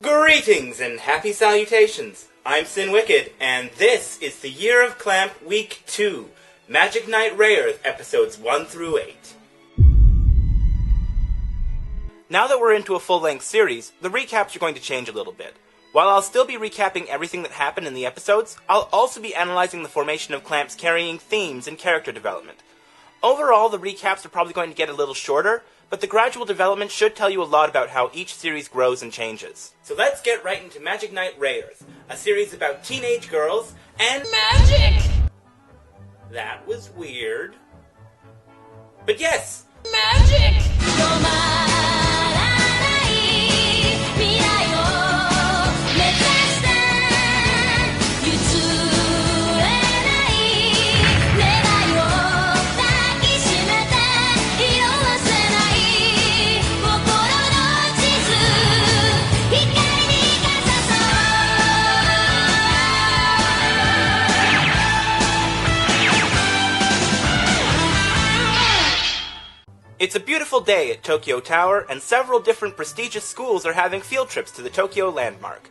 Greetings and happy salutations. I'm Sin Wicked, and this is the Year of Clamp Week 2, Magic Knight Rayearth, episodes 1 through 8. Now that we're into a full-length series, the recaps are going to change a little bit. While I'll still be recapping everything that happened in the episodes, I'll also be analyzing the formation of clamps carrying themes and character development. Overall, the recaps are probably going to get a little shorter, but the gradual development should tell you a lot about how each series grows and changes. So let's get right into Magic Knight Rayearth, a series about teenage girls and magic! That was weird. But yes! Magic! It's a beautiful day at Tokyo Tower, and several different prestigious schools are having field trips to the Tokyo landmark.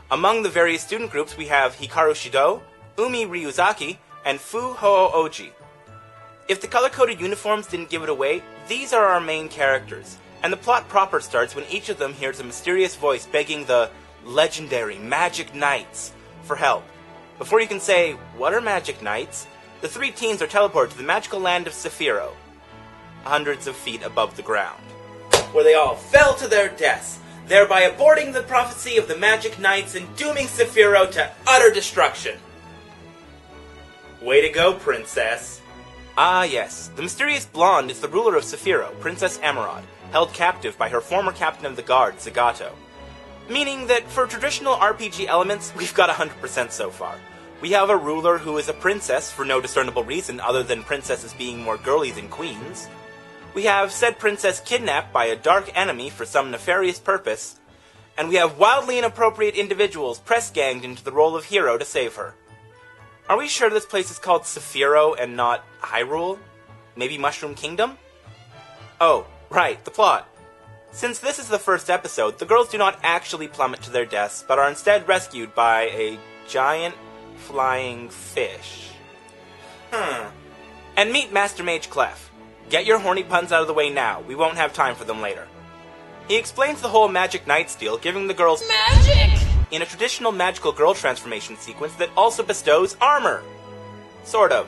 Among the various student groups we have Hikaru Shido, Umi Ryuzaki, and Fu Ho'oji. If the color-coded uniforms didn't give it away, these are our main characters, and the plot proper starts when each of them hears a mysterious voice begging the legendary Magic Knights for help. Before you can say, what are Magic Knights? The three teens are teleported to the magical land of Saphiro, hundreds of feet above the ground, where they all fell to their deaths, thereby aborting the prophecy of the Magic Knights and dooming Saphiro to utter destruction. Way to go, princess. Ah yes, the mysterious blonde is the ruler of Saphiro, Princess Emerald, held captive by her former captain of the guard, Zagato. Meaning that for traditional RPG elements, we've got 100% so far. We have a ruler who is a princess for no discernible reason other than princesses being more girly than queens. We have said princess kidnapped by a dark enemy for some nefarious purpose, and we have wildly inappropriate individuals press-ganged into the role of hero to save her. Are we sure this place is called Saphiro and not Hyrule? Maybe Mushroom Kingdom? Oh, right, the plot. Since this is the first episode, the girls do not actually plummet to their deaths, but are instead rescued by a giant flying fish. And meet Master Mage Clef. Get your horny puns out of the way now, we won't have time for them later. He explains the whole Magic Knights deal, giving the girls magic in a traditional magical girl transformation sequence that also bestows armor. Sort of.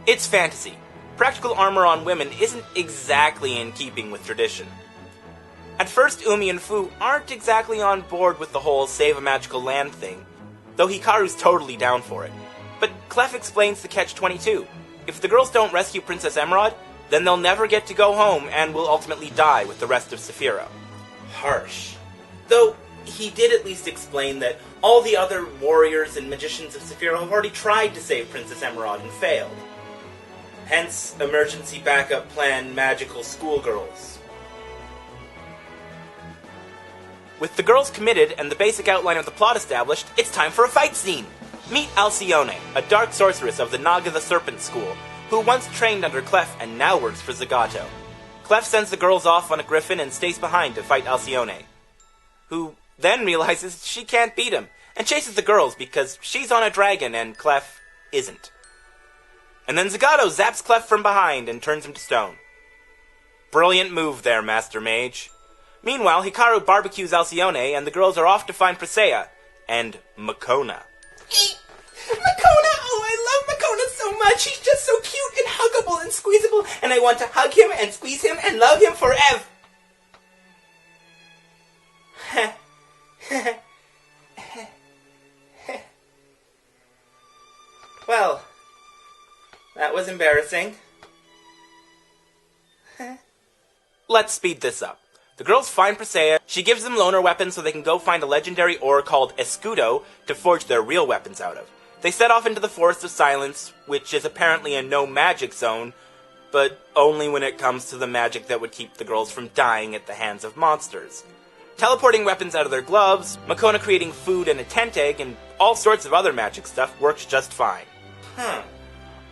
It's fantasy. Practical armor on women isn't exactly in keeping with tradition. At first, Umi and Fu aren't exactly on board with the whole save a magical land thing, though Hikaru's totally down for it. But Clef explains the catch-22. If the girls don't rescue Princess Emerald, then they'll never get to go home and will ultimately die with the rest of Saphiro. Harsh. Though, he did at least explain that all the other warriors and magicians of Saphiro have already tried to save Princess Emerald and failed. Hence, emergency backup plan magical schoolgirls. With the girls committed and the basic outline of the plot established, it's time for a fight scene! Meet Alcyone, a dark sorceress of the Naga the Serpent School, who once trained under Clef and now works for Zagato. Clef sends the girls off on a griffin and stays behind to fight Alcyone, who then realizes she can't beat him, and chases the girls because she's on a dragon and Clef isn't. And then Zagato zaps Clef from behind and turns him to stone. Brilliant move there, Master Mage. Meanwhile, Hikaru barbecues Alcyone, and the girls are off to find Presea and Makona. Makona! Oh, I love Makona so much! He's just so cute and huggable and squeezable, and I want to hug him and squeeze him and love him forever! Well, that was embarrassing. Let's speed this up. The girls find Presea, she gives them loaner weapons so they can go find a legendary ore called Escudo to forge their real weapons out of. They set off into the Forest of Silence, which is apparently a no-magic zone, but only when it comes to the magic that would keep the girls from dying at the hands of monsters. Teleporting weapons out of their gloves, Makona creating food and a tent egg, and all sorts of other magic stuff works just fine.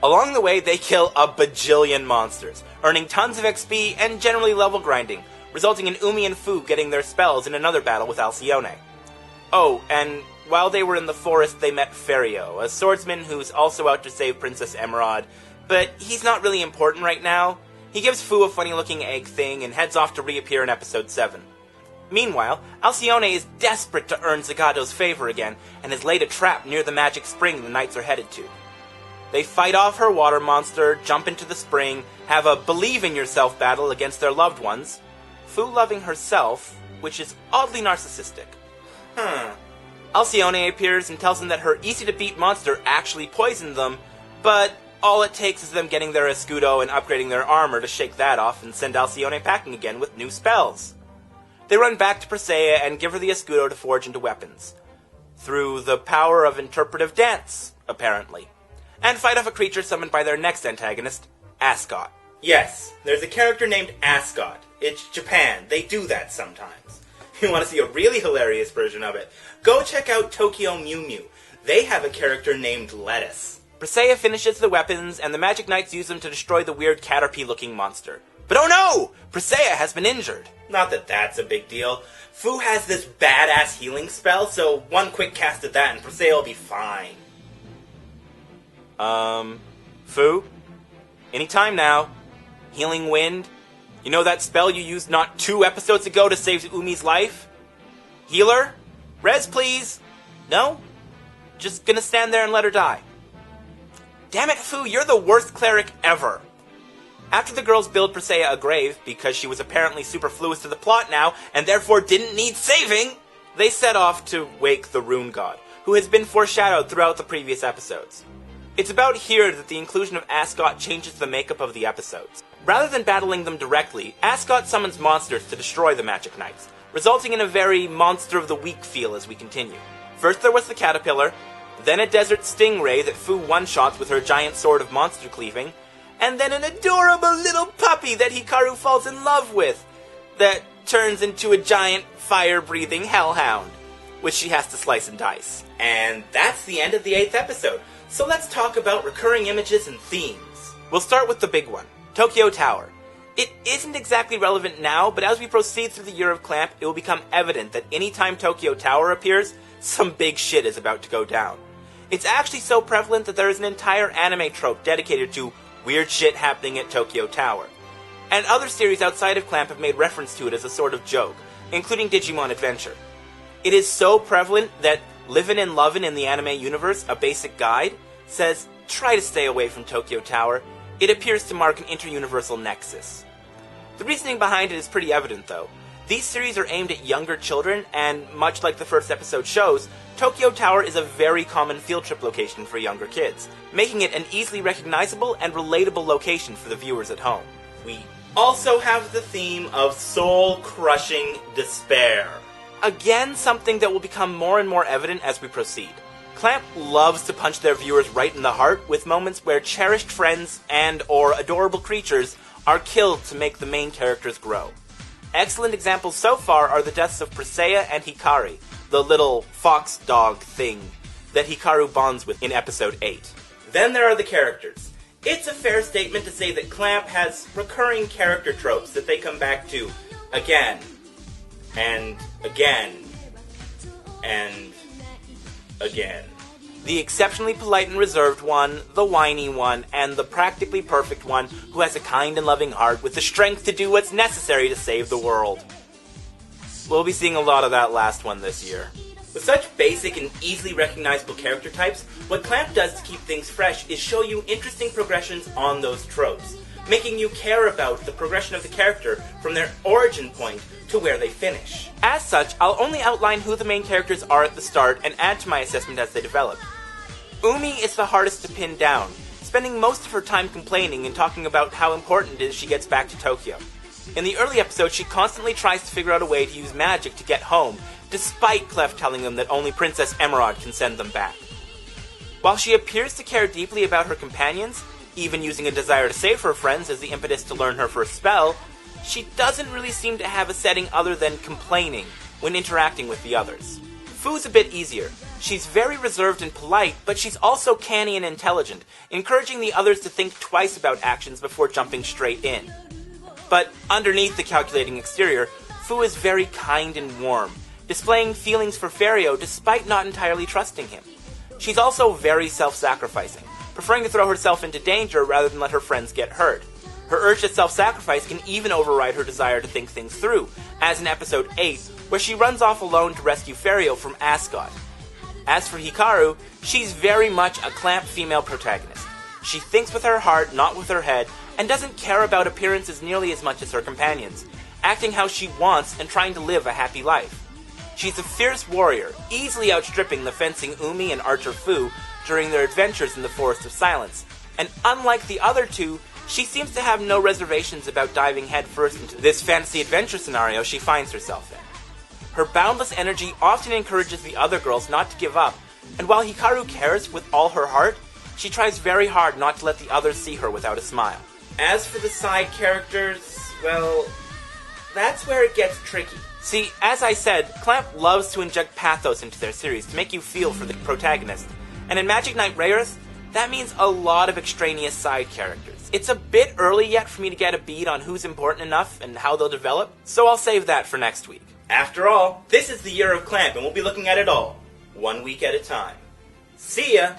Along the way, they kill a bajillion monsters, earning tons of XP and generally level grinding, resulting in Umi and Fu getting their spells in another battle with Alcyone. Oh, and while they were in the forest, they met Ferio, a swordsman who's also out to save Princess Emerald, but he's not really important right now. He gives Fu a funny-looking egg thing and heads off to reappear in episode 7. Meanwhile, Alcyone is desperate to earn Zagato's favor again, and has laid a trap near the magic spring the knights are headed to. They fight off her water monster, jump into the spring, have a believe-in-yourself battle against their loved ones, Fu loving herself, which is oddly narcissistic. Alcyone appears and tells them that her easy-to-beat monster actually poisoned them, but all it takes is them getting their escudo and upgrading their armor to shake that off and send Alcyone packing again with new spells. They run back to Presea and give her the escudo to forge into weapons. Through the power of interpretive dance, apparently. And fight off a creature summoned by their next antagonist, Ascot. Yes, there's a character named Ascot. It's Japan. They do that sometimes. You want to see a really hilarious version of it? Go check out Tokyo Mew Mew. They have a character named Lettuce. Presea finishes the weapons, and the Magic Knights use them to destroy the weird Caterpie-looking monster. But oh no! Presea has been injured. Not that that's a big deal. Fu has this badass healing spell, so one quick cast of that and Presea will be fine. Fu? Anytime now. Healing Wind? You know that spell you used not 2 episodes ago to save Umi's life? Healer? Res, please? No? Just gonna stand there and let her die. Damn it, Fu, you're the worst cleric ever. After the girls build Presea a grave, because she was apparently superfluous to the plot now, and therefore didn't need saving, they set off to wake the Rune God, who has been foreshadowed throughout the previous episodes. It's about here that the inclusion of Ascot changes the makeup of the episodes. Rather than battling them directly, Ascot summons monsters to destroy the Magic Knights, resulting in a very Monster of the Week feel as we continue. First there was the caterpillar, then a desert stingray that Fu one-shots with her giant sword of monster cleaving, and then an adorable little puppy that Hikaru falls in love with, that turns into a giant fire-breathing hellhound, which she has to slice and dice. And that's the end of the 8th episode, so let's talk about recurring images and themes. We'll start with the big one, Tokyo Tower. It isn't exactly relevant now, but as we proceed through the Year of Clamp, it will become evident that anytime Tokyo Tower appears, some big shit is about to go down. It's actually so prevalent that there is an entire anime trope dedicated to weird shit happening at Tokyo Tower. And other series outside of Clamp have made reference to it as a sort of joke, including Digimon Adventure. It is so prevalent that Livin' and Lovin' in the anime universe, a basic guide, says, try to stay away from Tokyo Tower. It appears to mark an inter-universal nexus. The reasoning behind it is pretty evident, though. These series are aimed at younger children, and much like the first episode shows, Tokyo Tower is a very common field trip location for younger kids, making it an easily recognizable and relatable location for the viewers at home. We also have the theme of soul-crushing despair. Again, something that will become more and more evident as we proceed. Clamp loves to punch their viewers right in the heart with moments where cherished friends and/or adorable creatures are killed to make the main characters grow. Excellent examples so far are the deaths of Presea and Hikari, the little fox dog thing that Hikaru bonds with in episode 8. Then there are the characters. It's a fair statement to say that Clamp has recurring character tropes that they come back to again, and again, and again. The exceptionally polite and reserved one, the whiny one, and the practically perfect one who has a kind and loving heart with the strength to do what's necessary to save the world. We'll be seeing a lot of that last one this year. With such basic and easily recognizable character types, what Clamp does to keep things fresh is show you interesting progressions on those tropes, making you care about the progression of the character from their origin point to where they finish. As such, I'll only outline who the main characters are at the start and add to my assessment as they develop. Umi is the hardest to pin down, spending most of her time complaining and talking about how important it is she gets back to Tokyo. In the early episodes, she constantly tries to figure out a way to use magic to get home, despite Clef telling them that only Princess Emerald can send them back. While she appears to care deeply about her companions, even using a desire to save her friends as the impetus to learn her first spell, she doesn't really seem to have a setting other than complaining when interacting with the others. Fu's a bit easier. She's very reserved and polite, but she's also canny and intelligent, encouraging the others to think twice about actions before jumping straight in. But underneath the calculating exterior, Fu is very kind and warm, displaying feelings for Ferio despite not entirely trusting him. She's also very self-sacrificing, preferring to throw herself into danger rather than let her friends get hurt. Her urge to self-sacrifice can even override her desire to think things through, as in episode 8, where she runs off alone to rescue Ferio from Ascot. As for Hikaru, she's very much a Clamp female protagonist. She thinks with her heart, not with her head, and doesn't care about appearances nearly as much as her companions, acting how she wants and trying to live a happy life. She's a fierce warrior, easily outstripping the fencing Umi and archer Fu during their adventures in the Forest of Silence, and unlike the other two, she seems to have no reservations about diving headfirst into this fantasy adventure scenario she finds herself in. Her boundless energy often encourages the other girls not to give up, and while Hikaru cares with all her heart, she tries very hard not to let the others see her without a smile. As for the side characters, well, that's where it gets tricky. See, as I said, Clamp loves to inject pathos into their series to make you feel for the protagonist, and in Magic Knight Rayearth, that means a lot of extraneous side characters. It's a bit early yet for me to get a bead on who's important enough and how they'll develop, so I'll save that for next week. After all, this is the year of Clamp, and we'll be looking at it all, 1 week at a time. See ya!